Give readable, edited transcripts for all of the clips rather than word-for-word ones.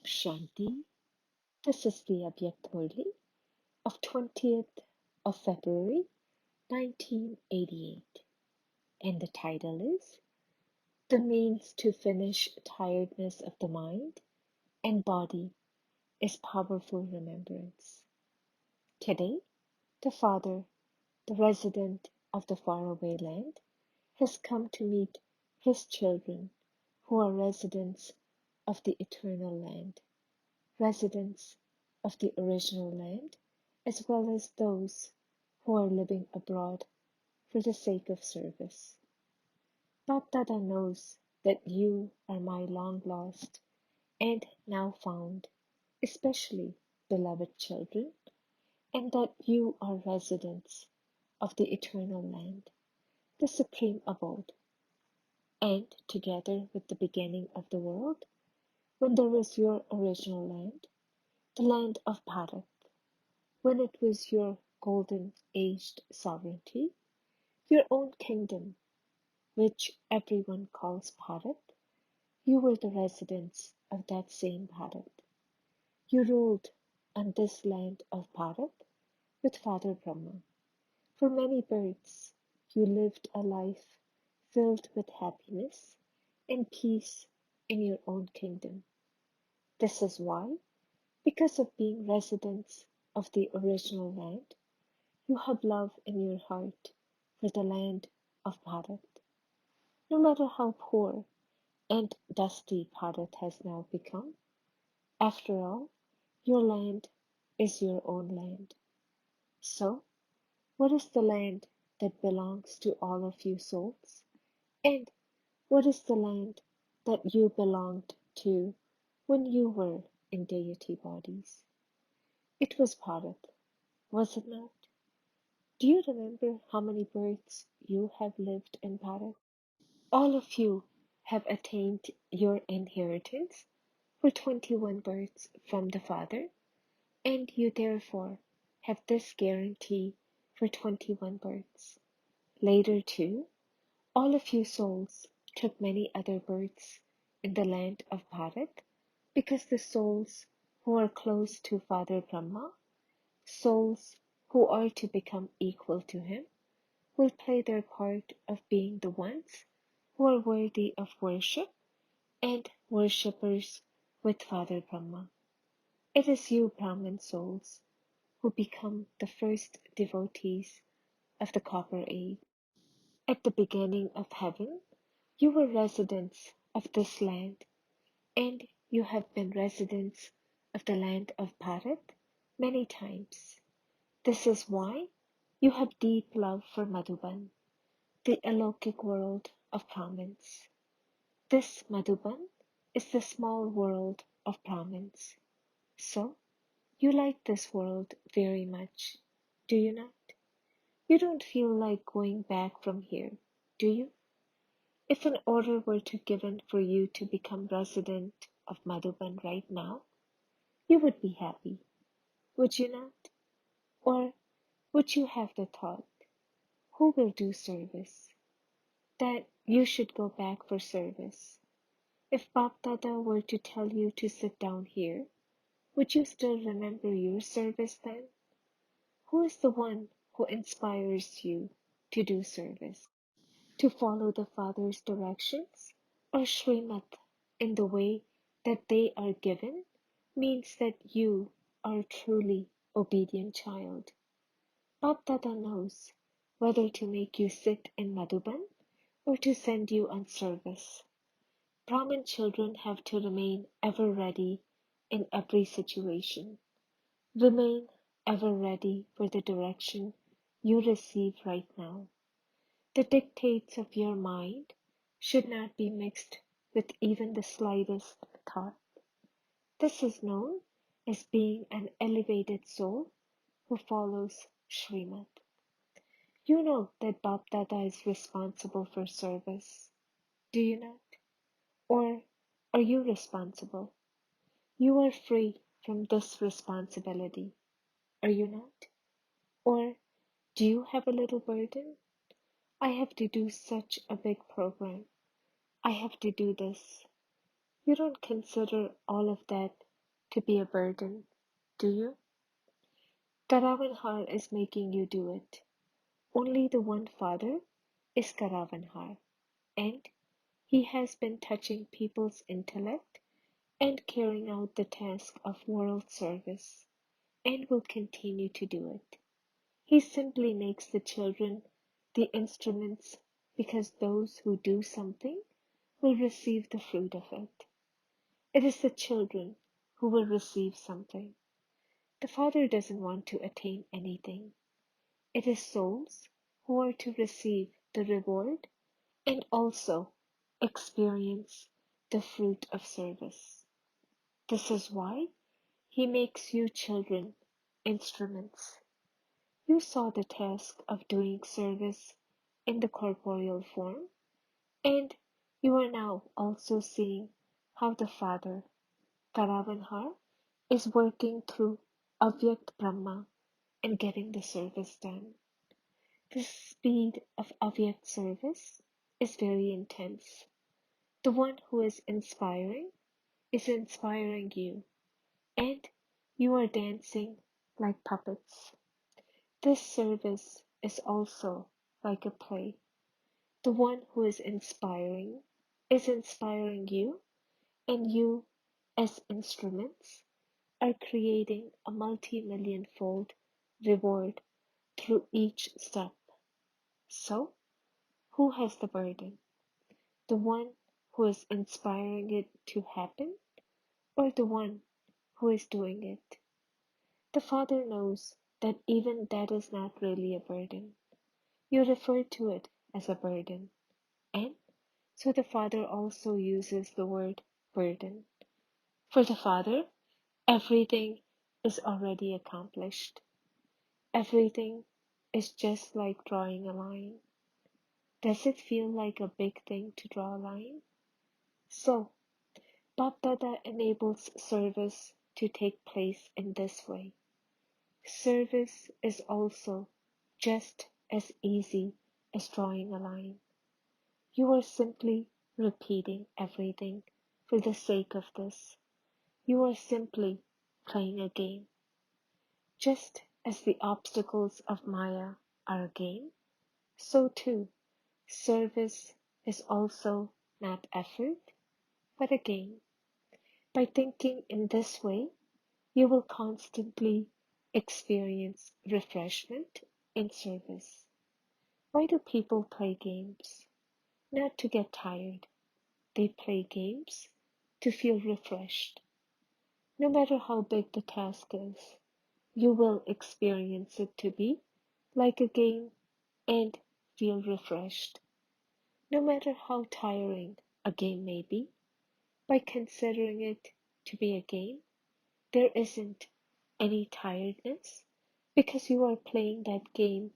Shanti. This is the Avyakt Murli of 20th of February 1988, and the title is The Means to Finish Tiredness of the Mind and Body is Powerful Remembrance. Today, the Father, the resident of the faraway land, has come to meet his children who are residents of the eternal land, residents of the original land, as well as those who are living abroad for the sake of service. Bapdada knows that you are my long lost and now found, especially beloved children, and that you are residents of the eternal land, the supreme abode, and together with the beginning of the world, when there was your original land, the land of Bharat, when it was your golden aged sovereignty, your own kingdom, which everyone calls Bharat, you were the residents of that same Bharat. You ruled on this land of Bharat with Father Brahma. For many births, you lived a life filled with happiness and peace in your own kingdom. This is why, because of being residents of the original land, you have love in your heart for the land of Bharat. No matter how poor and dusty Bharat has now become, after all, your land is your own land. So, what is the land that belongs to all of you souls? And what is the land that you belonged to when you were in deity bodies? It was Bharat, was it not? Do you remember how many births you have lived in Bharat? All of you have attained your inheritance for 21 births from the Father, and you therefore have this guarantee for 21 births. Later, too, all of you souls took many other births in the land of Bharat, because the souls who are close to Father Brahma, souls who are to become equal to him, will play their part of being the ones who are worthy of worship and worshippers with Father Brahma. It is you Brahmin souls who become the first devotees of the Copper Age. At the beginning of heaven, you were residents of this land, and you have been residents of the land of Bharat many times. This is why you have deep love for Madhuban, the alokik world of Brahmins. This Madhuban is the small world of Brahmins. So, you like this world very much, do you not? You don't feel like going back from here, do you? If an order were to given for you to become resident of Madhuban right now, you would be happy, would you not? Or would you have the thought, who will do service? That you should go back for service. If Bapdada were to tell you to sit down here, would you still remember your service then? Who is the one who inspires you to do service? To follow the Father's directions or Srimad in the way that they are given means that you are a truly obedient child. Bapdada knows whether to make you sit in Madhuban or to send you on service. Brahmin children have to remain ever ready in every situation. Remain ever ready for the direction you receive right now. The dictates of your mind should not be mixed with even the slightest thought. This is known as being an elevated soul who follows Srimad. You know that Bapdada is responsible for service, do you not? Or are you responsible? You are free from this responsibility, are you not? Or do you have a little burden? I have to do such a big program. I have to do this. You don't consider all of that to be a burden, do you? Karavanhar is making you do it. Only the one father is Karavanhar, and he has been touching people's intellect and carrying out the task of world service, and will continue to do it. He simply makes the children the instruments because those who do something will receive the fruit of it. It is the children who will receive something. The Father doesn't want to attain anything. It is souls who are to receive the reward and also experience the fruit of service. This is why He makes you children instruments. You saw the task of doing service in the corporeal form, and you are now also seeing how the Father, Karavanhar, is working through Avyakt Brahma and getting the service done. The speed of Avyakt service is very intense. The one who is inspiring you, and you are dancing like puppets. This service is also like a play. The one who is inspiring you, and you, as instruments, are creating a multi-million fold reward through each step. So, who has the burden? The one who is inspiring it to happen, or the one who is doing it? The Father knows that even that is not really a burden. You refer to it as a burden, and so the Father also uses the word burden. For the Father, everything is already accomplished. Everything is just like drawing a line. Does it feel like a big thing to draw a line? So, Bapdada enables service to take place in this way. Service is also just as easy as drawing a line. You are simply repeating everything for the sake of this. You are simply playing a game. Just as the obstacles of Maya are a game, so too service is also not effort, but a game. By thinking in this way, you will constantly experience refreshment in service. Why do people play games? Not to get tired. They play games to feel refreshed. No matter how big the task is, you will experience it to be like a game and feel refreshed. No matter how tiring a game may be, by considering it to be a game, there isn't any tiredness because you are playing that game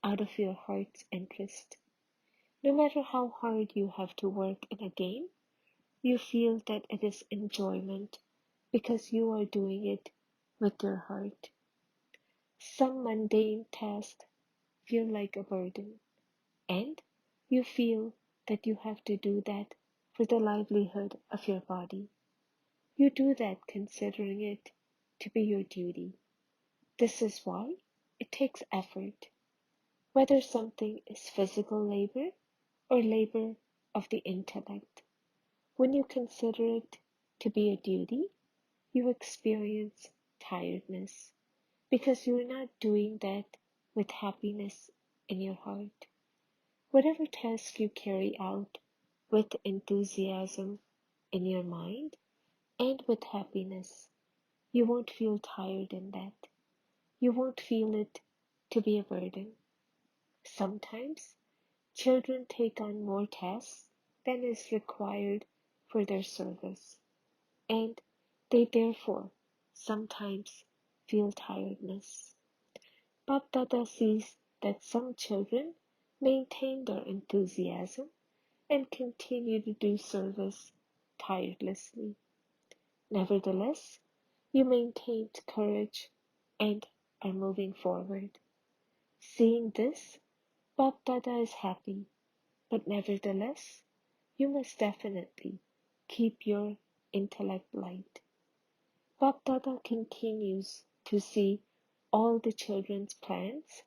out of your heart's interest. No matter how hard you have to work in a game, you feel that it is enjoyment because you are doing it with your heart. Some mundane tasks feel like a burden, and you feel that you have to do that for the livelihood of your body. You do that considering it to be your duty. This is why it takes effort, whether something is physical labor or labor of the intellect. When you consider it to be a duty, you experience tiredness because you're not doing that with happiness in your heart. Whatever task you carry out with enthusiasm in your mind and with happiness, you won't feel tired in that. You won't feel it to be a burden. Sometimes children take on more tasks than is required for their service, and they therefore sometimes feel tiredness. Bapdada sees that some children maintain their enthusiasm and continue to do service tirelessly. Nevertheless, you maintained courage and are moving forward. Seeing this, Bapdada is happy, but nevertheless, you must definitely keep your intellect light. Bapdada continues to see all the children's plans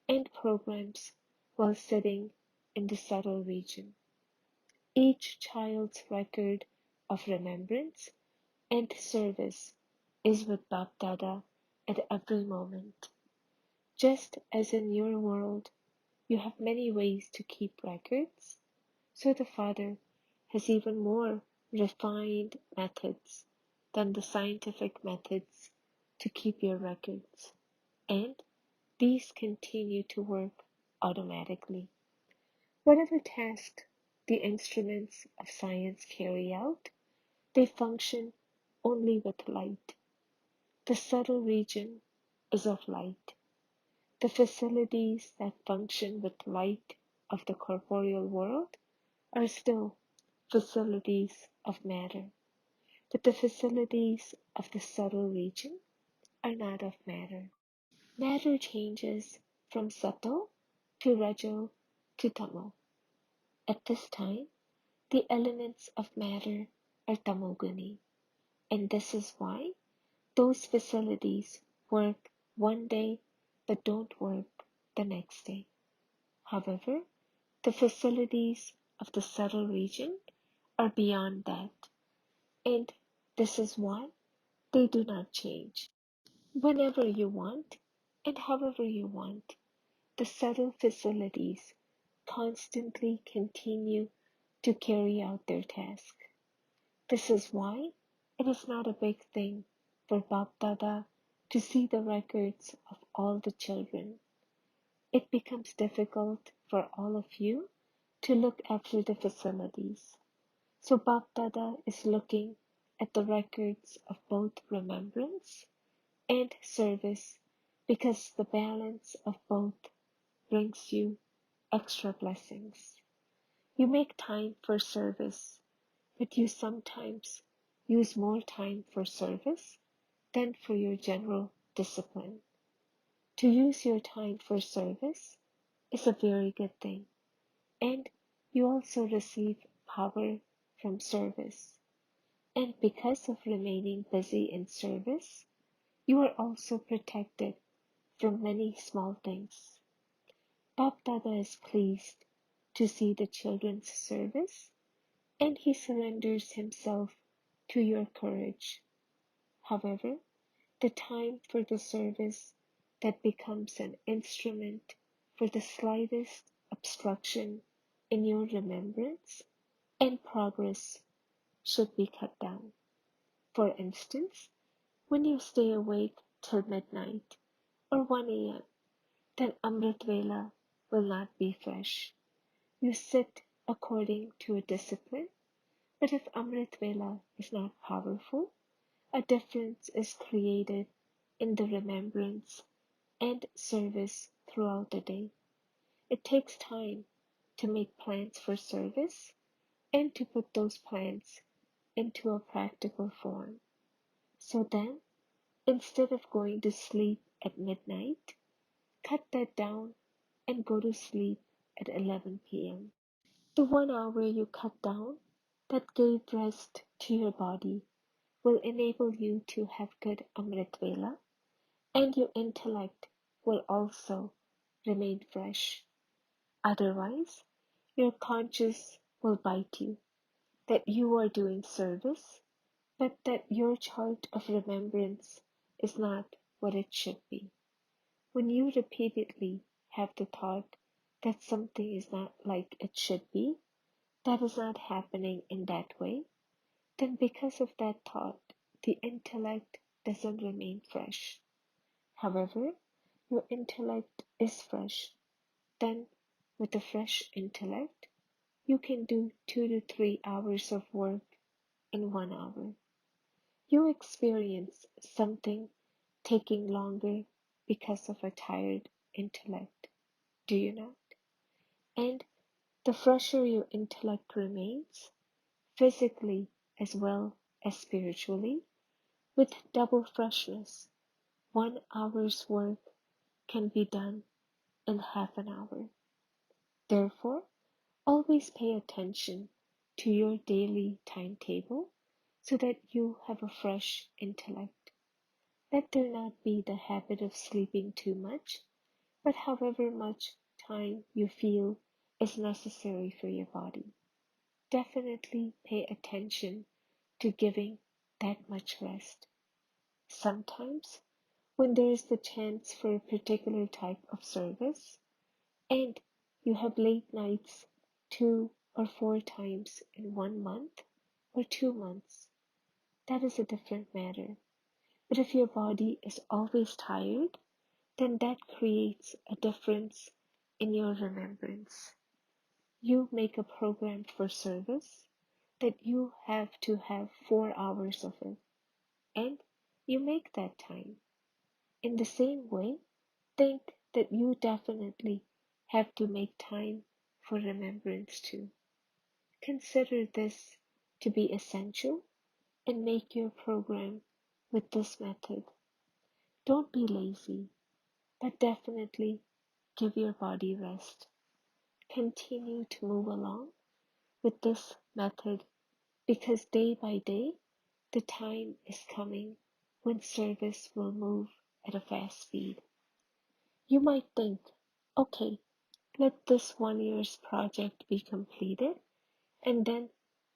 and programs while sitting in the subtle region. Each child's record of remembrance and service is with Bapdada at every moment. Just as in your world you have many ways to keep records, so the Father has even more refined methods than the scientific methods to keep your records, and these continue to work automatically. Whatever task the instruments of science carry out, they function only with light. The subtle region is of light. The facilities that function with light of the corporeal world are still facilities of matter, but the facilities of the subtle region are not of matter. Matter changes from subtle to rajo to tamo. At this time, the elements of matter are tamoguni, and this is why those facilities work one day but don't work the next day. However, the facilities of the subtle region are beyond that, and this is why they do not change. Whenever you want and however you want, the subtle facilities constantly continue to carry out their task. This is why it is not a big thing for Bapdada to see the records of all the children. It becomes difficult for all of you to look after the facilities. So Bapdada is looking at the records of both remembrance and service because the balance of both brings you extra blessings. You make time for service, but you sometimes use more time for service than for your general discipline. To use your time for service is a very good thing, and you also receive power from service. And because of remaining busy in service, you are also protected from many small things. Bapdada is pleased to see the children's service, and he surrenders himself to your courage. However, the time for the service that becomes an instrument for the slightest obstruction in your remembrance and progress should be cut down. For instance, when you stay awake till midnight or 1 a.m., then Amrit Vela will not be fresh. You sit according to a discipline, but if Amrit Vela is not powerful, a difference is created in the remembrance and service throughout the day. It takes time to make plans for service and to put those plans into a practical form. So then, instead of going to sleep at midnight, cut that down and go to sleep at 11 p.m. The 1 hour you cut down that gave rest to your body will enable you to have good Amrit Vela, and your intellect will also remain fresh. Otherwise, your conscience will bite you that you are doing service, but that your chart of remembrance is not what it should be. When you repeatedly have the thought that something is not like it should be, that is not happening in that way, then because of that thought, the intellect doesn't remain fresh. However, your intellect is fresh. Then, with a fresh intellect, you can do 2 to 3 hours of work in 1 hour. You experience something taking longer because of a tired intellect, do you not? And the fresher your intellect remains, physically as well as spiritually, with double freshness, 1 hour's work can be done in half an hour. Therefore, always pay attention to your daily timetable so that you have a fresh intellect. Let there not be the habit of sleeping too much, but however much time you feel is necessary for your body. Definitely pay attention to giving that much rest. Sometimes, when there is the chance for a particular type of service, and you have late nights 2 or 4 times in 1 month or 2 months, that is a different matter. But if your body is always tired, then that creates a difference in your remembrance. You make a program for service that you have to have 4 hours of it, and you make that time. In the same way, think that you definitely have to make time for remembrance too. Consider this to be essential and make your program with this method. Don't be lazy, but definitely give your body rest. Continue to move along with this method because day by day, the time is coming when service will move at a fast speed. You might think, okay, let this 1 year's project be completed and then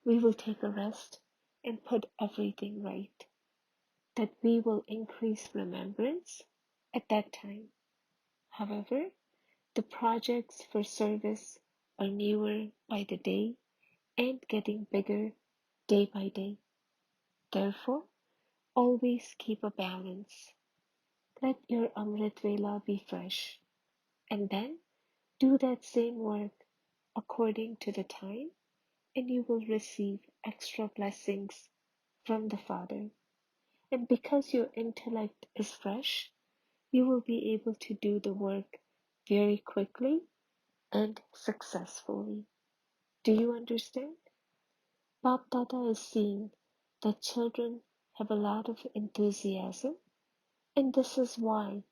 we will take a rest and put everything right, that we will increase remembrance at that time. However, the projects for service are newer by the day and getting bigger day by day. Therefore, always keep a balance. Let your Amrit Vela be fresh, and then do that same work according to the time, and you will receive extra blessings from the Father. And because your intellect is fresh, you will be able to do the work very quickly and successfully. Do you understand? Bap Dada is seeing that children have a lot of enthusiasm, and this is why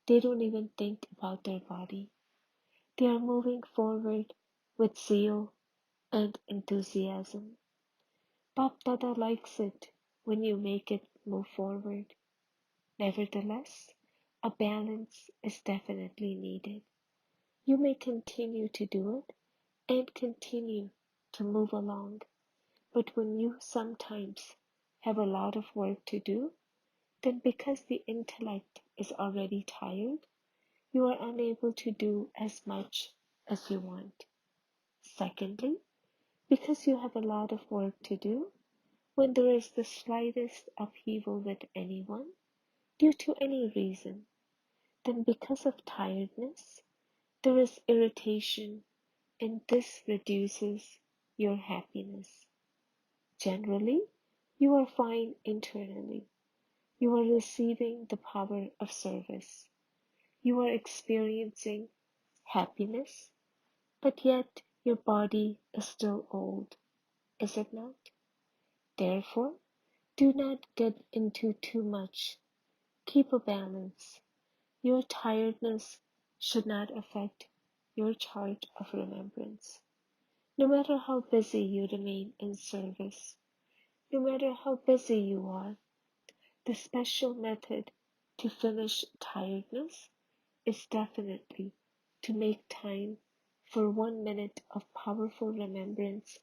they don't even think about their body. They are moving forward with zeal and enthusiasm. Bap Dada likes it when you make it move forward. Nevertheless, a balance is definitely needed. You may continue to do it and continue to move along, but when you sometimes have a lot of work to do, then because the intellect is already tired, you are unable to do as much as you want. Secondly, because you have a lot of work to do, when there is the slightest upheaval with anyone, due to any reason, then because of tiredness, there is irritation, and this reduces your happiness. Generally, you are fine internally. You are receiving the power of service. You are experiencing happiness, but yet your body is still old, is it not? Therefore, do not get into too much. Keep a balance. Your tiredness should not affect your chart of remembrance. No matter how busy you remain in service, no matter how busy you are, the special method to finish tiredness is definitely to make time for 1 minute of powerful remembrance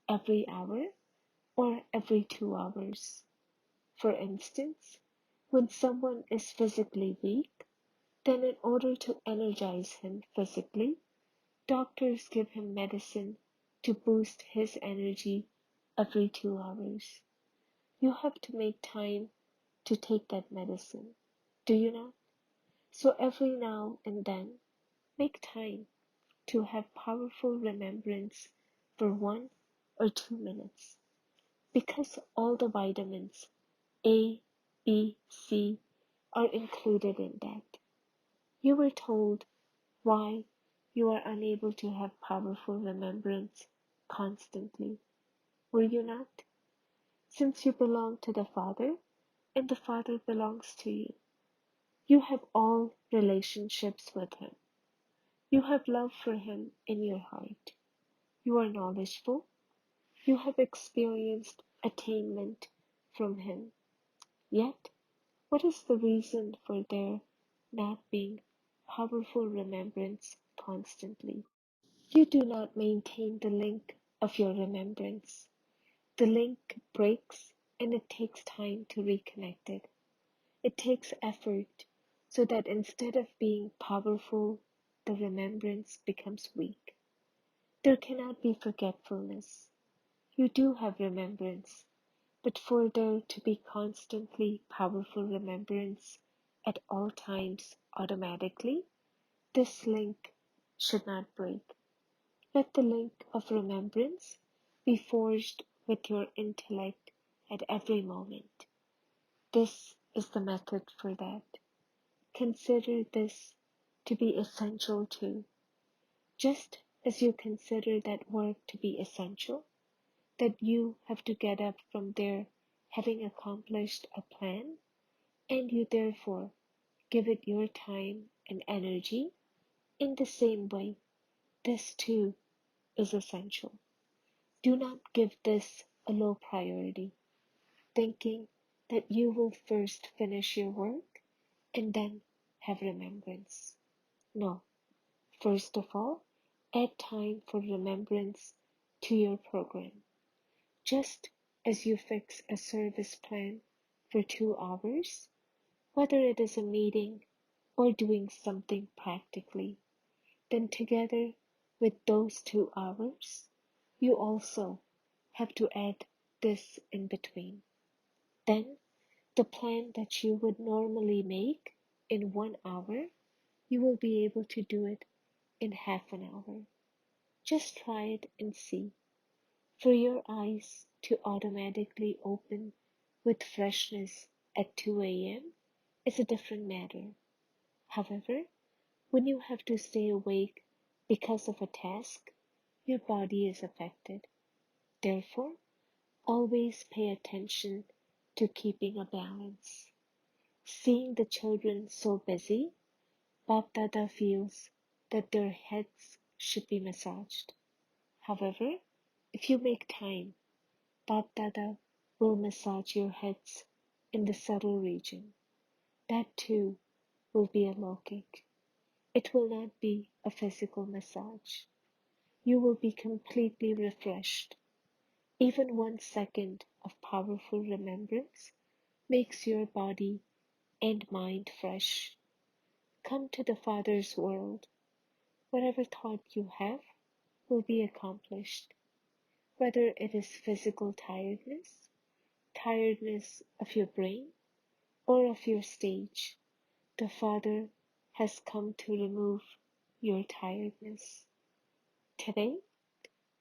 every hour or every 2 hours. For instance, when someone is physically weak, then in order to energize him physically, doctors give him medicine to boost his energy every 2 hours. You have to make time to take that medicine, do you not? So every now and then, make time to have powerful remembrance for 1 or 2 minutes, because all the vitamins A, B, C are included in that. You were told why you are unable to have powerful remembrance constantly, were you not? Since you belong to the Father, and the Father belongs to you. You have all relationships with Him. You have love for Him in your heart. You are knowledgeable. You have experienced attainment from him. Yet, what is the reason for there not being powerful remembrance constantly? You do not maintain the link of your remembrance. The link breaks and it takes time to reconnect it. It takes effort so that instead of being powerful, the remembrance becomes weak. There cannot be forgetfulness. You do have remembrance, but for there to be constantly powerful remembrance at all times automatically, this link should not break. Let the link of remembrance be forged with your intellect at every moment. This is the method for that. Consider this to be essential too, just as you consider that work to be essential, that you have to get up from there having accomplished a plan, and you therefore give it your time and energy. In the same way, this too is essential. Do not give this a low priority, thinking that you will first finish your work and then have remembrance. No, first of all, add time for remembrance to your program. Just as you fix a service plan for 2 hours, whether it is a meeting or doing something practically, then together with those 2 hours, you also have to add this in between. Then the plan that you would normally make in 1 hour, you will be able to do it in half an hour. Just try it and see. For your eyes to automatically open with freshness at 2 a.m. is a different matter. However, when you have to stay awake because of a task, your body is affected. Therefore, always pay attention to keeping a balance. Seeing the children so busy, Bap Dada feels that their heads should be massaged. However, if you make time, Bap Dada will massage your heads in the subtle region. That too will be a lokic. It will not be a physical massage. You will be completely refreshed. Even 1 second of powerful remembrance makes your body and mind fresh. Come to the Father's world. Whatever thought you have will be accomplished, whether it is physical tiredness, tiredness of your brain, or of your stage. The Father has come to remove your tiredness. Today,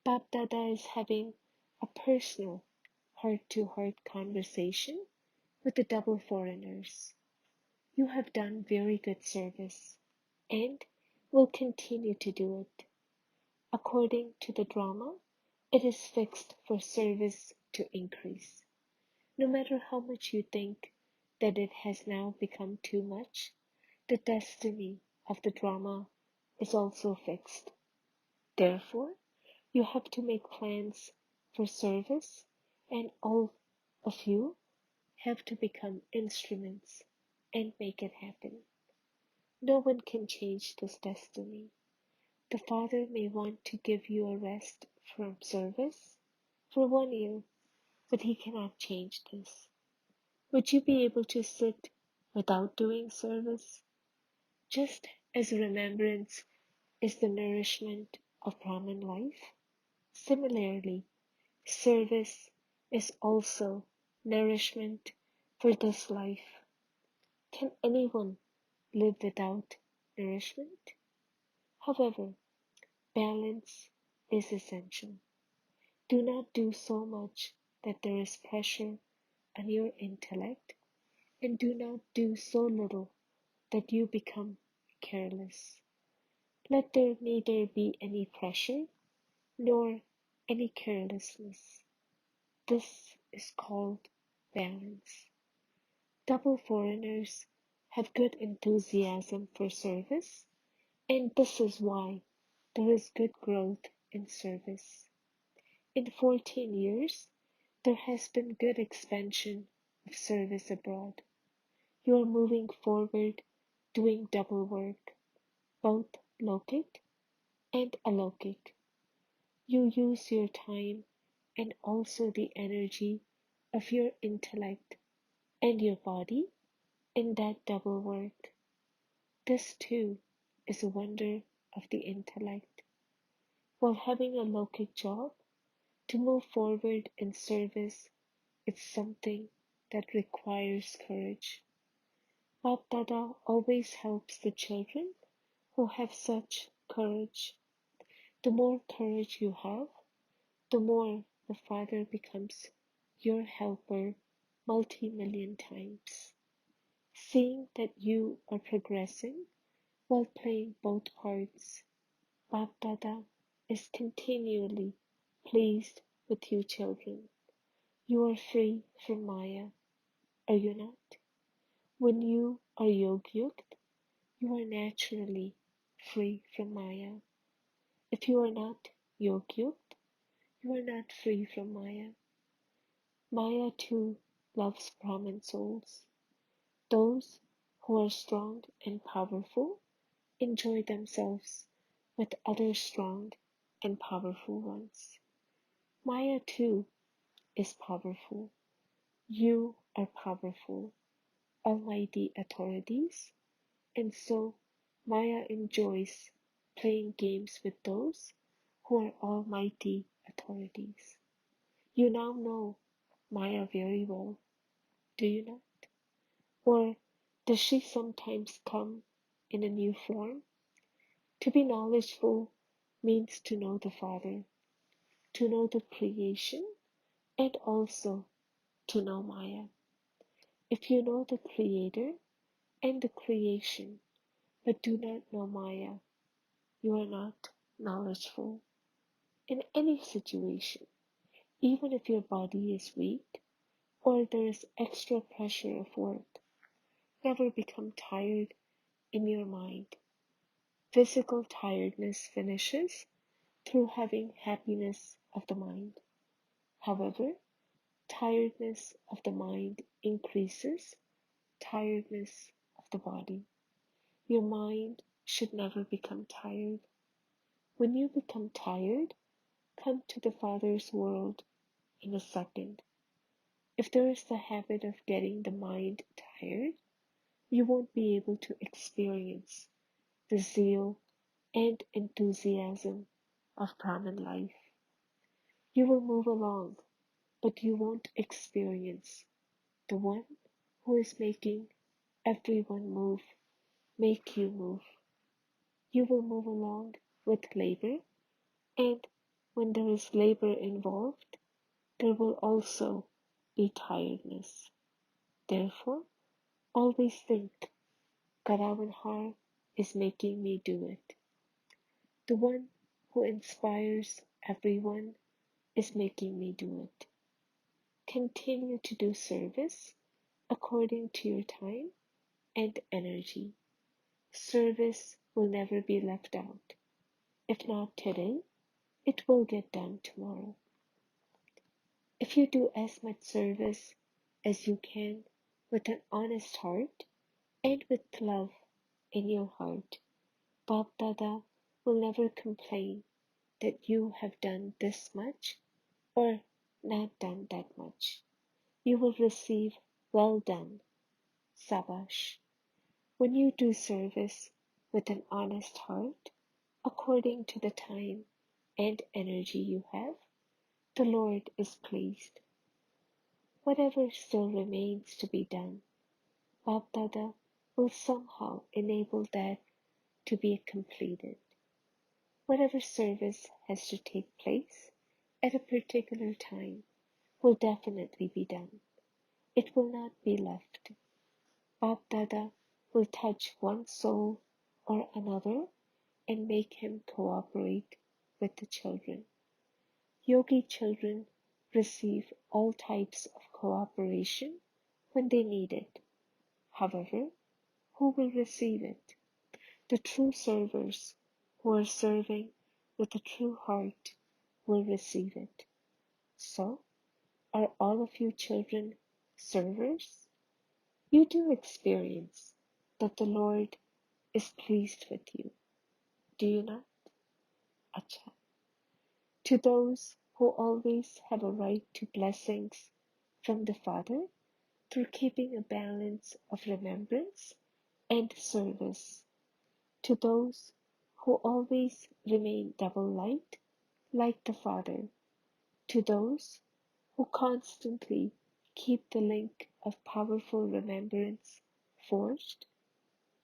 Bap Dada is having a personal heart-to-heart conversation with the double foreigners. You have done very good service and will continue to do it. According to the drama, it is fixed for service to increase. No matter how much you think that it has now become too much, the destiny of the drama is also fixed. Therefore, you have to make plans for service, and all of you have to become instruments and make it happen. No one can change this destiny. The Father may want to give you a rest from service for 1 year, but He cannot change this. Would you be able to sit without doing service? Just as remembrance is the nourishment of Brahman life, similarly, service is also nourishment for this life. Can anyone live without nourishment? However, balance is essential. Do not do so much that there is pressure on your intellect, and do not do so little that you become careless. Let there neither be any pressure nor any carelessness. This is called balance. Double foreigners have good enthusiasm for service, and this is why there is good growth in service. In 14 years, There has been good expansion of service abroad. You are moving forward, doing double work, both lokik and alokik. You use your time and also the energy of your intellect and your body in that double work. This too is a wonder of the intellect. While having a lokik job, to move forward in service is something that requires courage. Bap Dada always helps the children who have such courage. The more courage you have, the more the Father becomes your helper multi-million times. Seeing that you are progressing while playing both parts, Bap Dada is continually pleased with you children. You are free from Maya, are you not? When you are yogyukt, you are naturally free from Maya. If you are not yogyukt, you are not free from Maya. Maya too loves Brahmin souls. Those who are strong and powerful enjoy themselves with other strong and powerful ones. Maya too is powerful. You are powerful, almighty authorities, and so Maya enjoys playing games with those who are almighty authorities. You now know Maya very well, do you not? Or does she sometimes come in a new form? To be knowledgeful means to know the Father, to know the creation, and also to know Maya. If you know the Creator and the creation, but do not know Maya, you are not knowledgeful. In any situation, even if your body is weak or there is extra pressure of work, never become tired in your mind. Physical tiredness finishes through having happiness of the mind. However, tiredness of the mind increases tiredness of the body. Your mind should never become tired. When you become tired, come to the Father's world in a second. If there is the habit of getting the mind tired, you won't be able to experience the zeal and enthusiasm of Brahman life. You will move along, but you won't experience the one who is making everyone move, make you move. You will move along with labor, and when there is labor involved, there will also be tiredness. Therefore, always think, Karavanhar is making me do it. The one who inspires everyone is making me do it. Continue to do service according to your time and energy. Service will never be left out. If not today, it will get done tomorrow. If you do as much service as you can with an honest heart and with love in your heart, Bap Dada will never complain that you have done this much or not done that much. You will receive well done, Sabash. When you do service with an honest heart, according to the time and energy you have, the Lord is pleased. Whatever still remains to be done, Bap Dada will somehow enable that to be completed. Whatever service has to take place at a particular time will definitely be done. It will not be left. Bap Dada will touch one soul or another and make him cooperate with the children. Yogi children receive all types of cooperation when they need it. However, who will receive it? The true servers who are serving with a true heart will receive it. So, Are all of you children servers? You do experience that the Lord is pleased with you, do you not? Acha. To those who always have a right to blessings from the Father through keeping a balance of remembrance and service, to those who always remain double light like the Father, to those who constantly keep the link of powerful remembrance forged,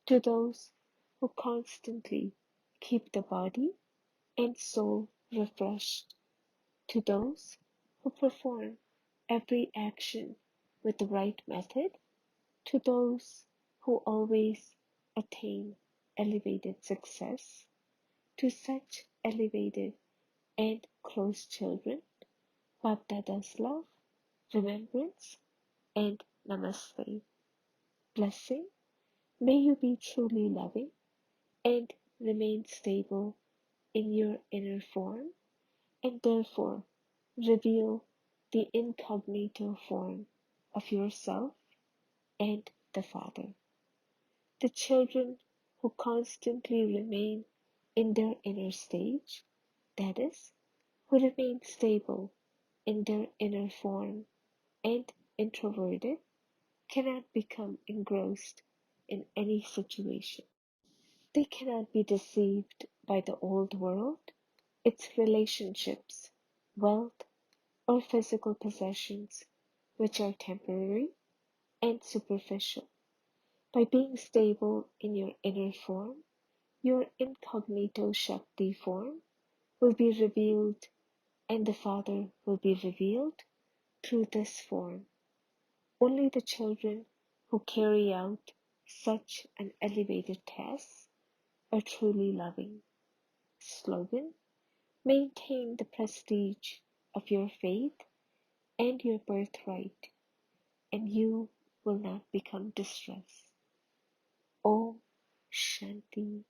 to those who constantly keep the body and soul refreshed, to those who perform every action with the right method, to those who always attain elevated success, to such elevated and close children, Bapdada's love, remembrance, and namaste. Blessing, may you be truly loving and remain stable in your inner form, and therefore reveal the incognito form of yourself and the Father. The children who constantly remain in their inner stage, that is, who remain stable in their inner form and introverted, cannot become engrossed in any situation. They cannot be deceived by the old world, its relationships, wealth, or physical possessions, which are temporary and superficial. By being stable in your inner form, your incognito Shakti form will be revealed, and the Father will be revealed through this form. Only the children who carry out such an elevated task are truly loving. Slogan: maintain the prestige of your faith and your birthright, and you will not become distressed. Om Shanti.